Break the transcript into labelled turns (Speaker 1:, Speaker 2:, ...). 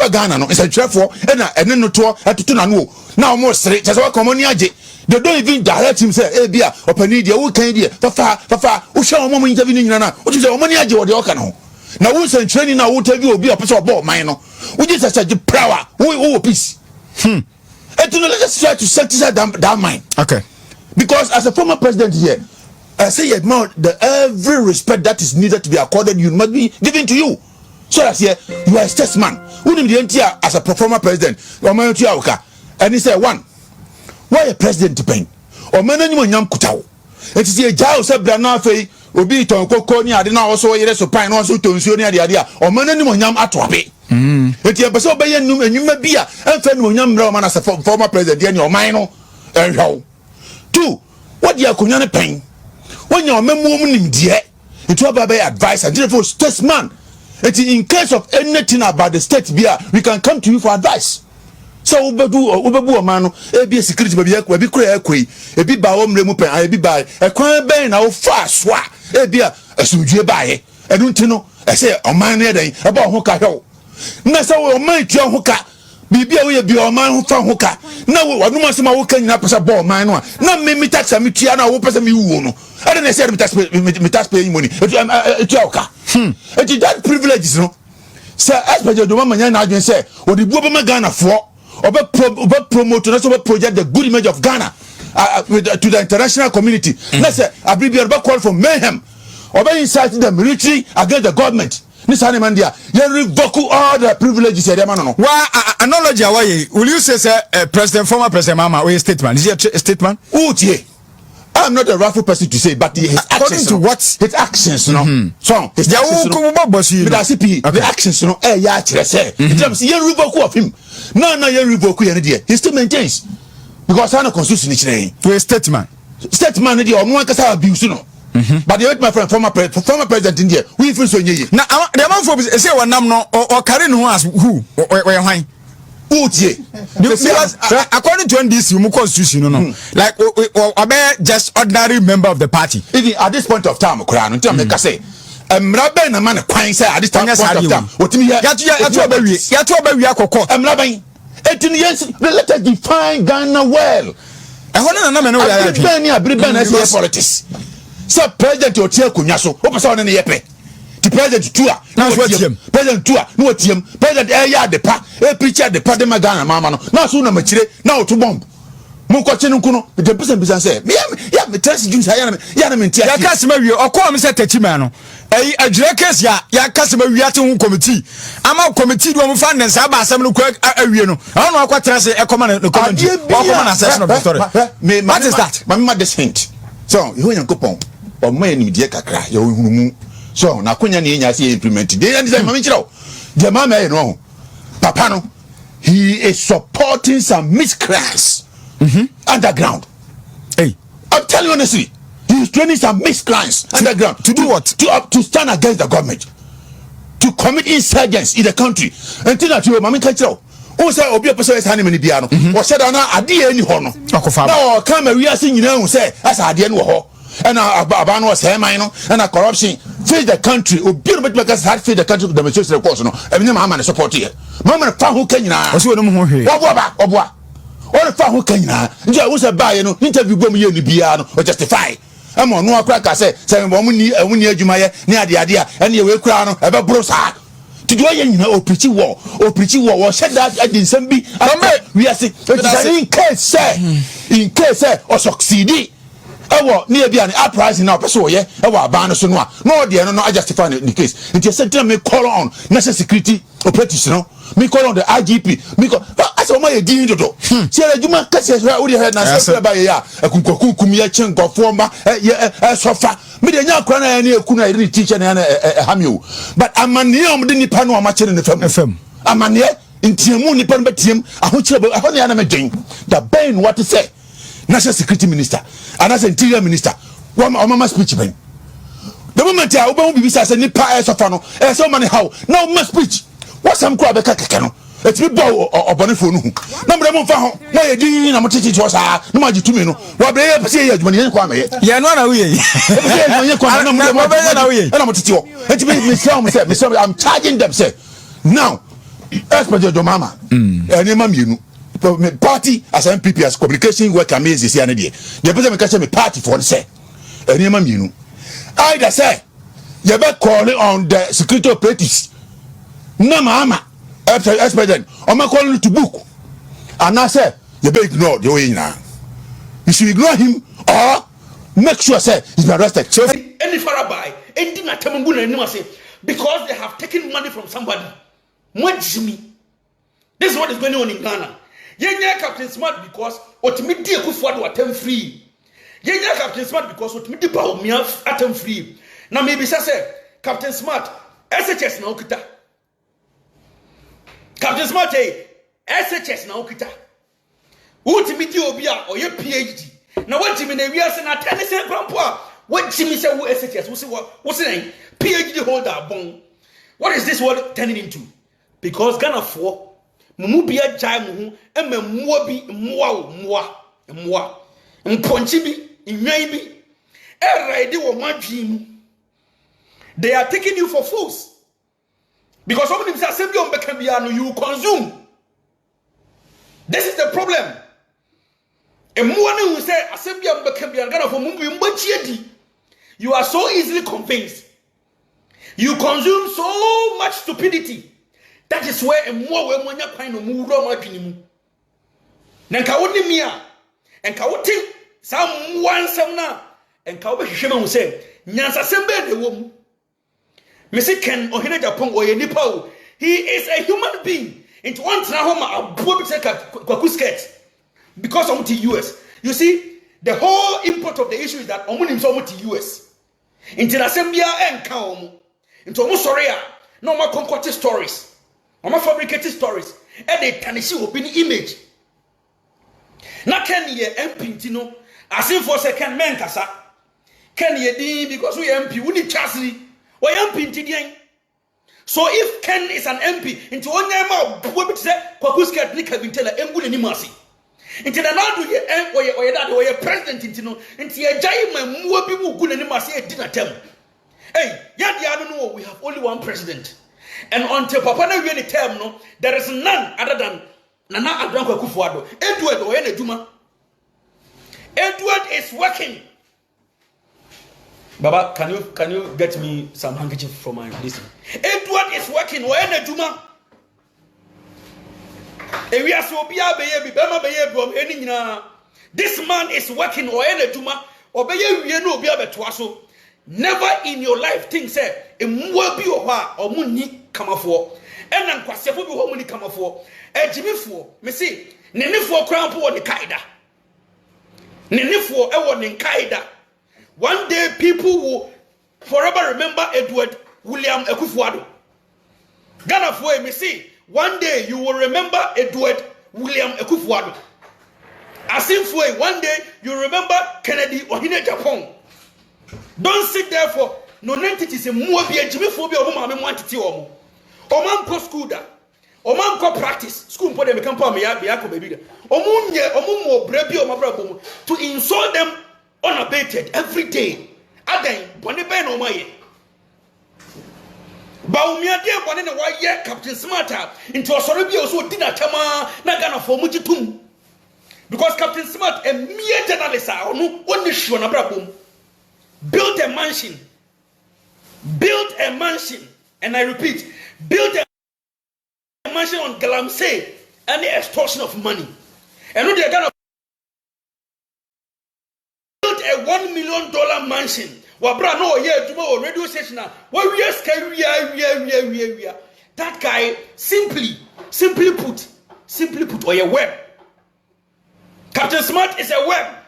Speaker 1: aba Ghana no nsɛntwerɛfoɔ ɛne no to atoto na no na ɔmo sere kyɛ sɛ wɔkɔ ɔmo ni agye they don't even direct him say eh bia opani dia wo kan dia fafa wo hwɛ ɔmo interview ni nyina na wo tumi sɛ ɔmo ni agye wɔ de ɔka no na wo nsɛntwerɛni na wo interview obi ɔpɛ sɛ ɔbɔ ɔman no wo gye sɛ gye power wo peace and let's just try to set that mind. Okay. Because as a former president here, I say the every respect that is needed to be accorded you must be given to you. So that's here you are a statesman. Who did the entire as a former president? And he said one, why a president to pain? Or man anyone yam kutao. It is a jail said Branafe, Obi Tonko ni adina also yet so pine also to the idea. Or man anyone yam atwape. Eti ebeso be yenum enyuma bia emfa no onyam mra man as a former president in your mind no ehwo. Two, what the akonya ne pen. When your memum nim die, it will be advice and therefore statesman. Eti in case of anything about the state bia, we can come to you for advice. So ubebu o man no e bi security be bi kura ekoi e bi ba wo mre mu pen e bi ba e kwan ben na wo fa so a e bia asumdue baaye e dun ti no e say o man ne den e ba ho ka hwe na sa wo man tua ho ka bibia wo ye bi o man ho fa ho ka na wo wadum asema wo ka nyina pesa bo man no na me tax me tua na wo pesa me wu no e dey say me tax pay money e tua ka e that privileges no say expect do mama nya na adwen say wo de buo be ma Ghana fo obe promote na so project the good image of Ghana to the international community. Let's say Abribia be call for mayhem obe incite the military against the government. This animal there, you revoke all the privileges.
Speaker 2: Why analogy? Why will you say former President Mahama or a statement? Is he a statement?
Speaker 1: I'm not a raffle person to say, but his actions,
Speaker 2: to what
Speaker 1: his actions, So his actions, the actions, say. In terms, you revoke of him. No, you revoke he still maintains because I'm a constitution.
Speaker 2: To a statement,
Speaker 1: or no one can abuse, But you my friend, former president in India, we feel so ye.
Speaker 2: Now, the amount for say one no or Karen who has who where because according to NDC, constitution, like just ordinary member of the party.
Speaker 1: Even at this point of time, Quran, until I say, Mrabe na man quine say at this point of time. What me here? Mrabe. 18 years. Let us define Ghana well.
Speaker 2: I want to know
Speaker 1: politics. So president Otie Kunyaso, opasa on ne yepe. The president Tua, now president Tua, no team, president Eya de pa, e preacher de pa de Magana mama no. Now so na machire, now to bomb. Mon ko chenu kuno, the person be say, me trust Jews ya na me ntia.
Speaker 2: Ya kasema wi, okọ me say techima no. Adwere case ya kasema wi ate hu committee. Ama committee do mo fa nsa ba asem no kwa awie no. Ono akwatra say e come na comment. Wa na session of the story. What is that?
Speaker 1: Mama this hint. So, you yankopon, o ma ni die kakra, ya hunumu. So na konya ne nya se implement dey and say mama chiro the mama no papa no he is supporting some miscreants underground.
Speaker 2: Hey,
Speaker 1: I'm telling you honestly, he is training some miscreants underground
Speaker 2: to do what?
Speaker 1: To stand against the government, to commit insurgents in the country. Until that you mama chiro o say obi person is handing me bia no o say na ade ani ho no na o come we ase nyina hu say asa ade no ho and abano was mine and corruption face the country or beautiful because had face the country the demonstration reports no e me Mahama support here Mahama fa ho kanyina
Speaker 2: o se wonu ho hwe
Speaker 1: oboa o fa ho kanyina nje wo se bae no interview bom ye ni bia no o justify am no akra ka say mo mu ni adwuma ye ni ade a ene ye we kura no e be bro sa to do ye nyina o preach war o said that at the sembi we are saying in case say or succeed ewo ne bia ne uprising na opeso ye ewo aban so no a no de no justify the case it is said me call on national security operatives no me call on the IGP me call as o ma ye din dodo se adwuma kase we de head na se ba ye ya akunkum ye chenkofo ma ye sofa me de nya akra na ye na eku na ye teacher na hamio but amane om de nipa no ma chere ne fam amane ntiemu nipa no betiem ahochire ahone ya na me den the ben what to say national security minister and as interior minister one mama speech ben the moment I oba bibi say nipa e sofa no e so many how now my speech what some crowd be keke no it be bow obonefo no hu na mre mo fa ho na ye din na mo tete to sa na ma gitumi no wa be ye pese ye adwuma ne kwa me
Speaker 2: ye no na we ye
Speaker 1: ye kwa na mo be na we ye na mo tete ho it be me say I'm charging them say now expert John Mahama ene ma mienu party as MPP as communication work amazing see ane de the person catch me party for say ene ma mienu either say you be calling on the security operatives na Mahama ex-president o ma calling to book and I say you be ignore the way now you should ignore him or make sure say he's been arrested. So
Speaker 3: any farabai ending at Tamanguna and say because they have taken money from somebody. This is what is going on in Ghana. Yenya Captain Smart because ultimately Kufuado attempt free. Yenya Captain Smart because ultimately Baumia attempt free. Now maybe say Captain Smart SHS na okita. Captain Smart SHS na okita. Ultimately obia or your PhD. Now what Jimmy we are saying at 10 cents grandpa. What Jimmy said who SHS what's the name? PhD holder bone. What is this world turning into? Because Ghana for Mumubia Jaimu and Mwabi Mwa Mponchibi in Maybe they are taking you for fools. Because some of them say assembly on Bekambiano you consume. This is the problem. And Mwana who say assembly on Bekambiano Ghana for Mumbi. You are so easily convinced. You consume so much stupidity. That is where a more when you find a move on Nanka Mia and Kauti some one some now and Kauba Shimon will say, Nyansa Sembe the woman. Missy Ken or Hina Japon or Nipo. He is a human being. Into one Trahoma, a boy take a Kwakusket because of the US. You see, the whole import of the issue is that Omun is almost the US. Into the Sambia and Kaum. Into Musoria, no more concocted stories. I'm fabricated stories. And they tarnish will be image. Now can ye MP Tino? As if for second man Kasa. Can ye dean because we MP we need chassis? Why MP Tidian? So if Ken is an MP into one name of what say Kwakuska Nick have been telling Embul and Nimasi. Into the now do ye or that or your president into a giant more people good and Nimasi did not tell. Hey, yet I don't know we have only one president. And until Papa na really term no, there is none other than Nana Adranko Kufuado. Edward or any Juma. Edward is working. Baba, can you get me some handkerchief from my listen? Edward is working or any Juma. This man is working or any Juma. Obey you know be able to. Never in your life think say a mwabi or muni come for. And then Kwasiafu be muni come for. A Jimmy for me see Nini for crown for the Kaida. Nini for a one in Kaida. One day people will forever remember Edward William Ekufuado. Ghana for me see one day you will remember Edward William Ekufuado. Asem for one day you remember Kennedy Ohine Japan. Don't sit there for no entities in more be a Jimmy phobia or mamma quantity or man co school da or man co practice school for them become Yako baby or moon or brebi or my brother to insult them unabated every day. Again, Bonnie or my Baumia dear one in a white year Captain Smarter into a sorribio so dinner tama Nagana for Mujitum because Captain Smart a mere journalist or no one issue on a brabum. Built a mansion, and I repeat, built a mansion on Galamsey and the extortion of money. And when they're gonna build a $1 million mansion, Wabra no yeah, tomorrow radio station now. Where we are scared, we are. That guy simply put, or a web. Captain Smart is a web.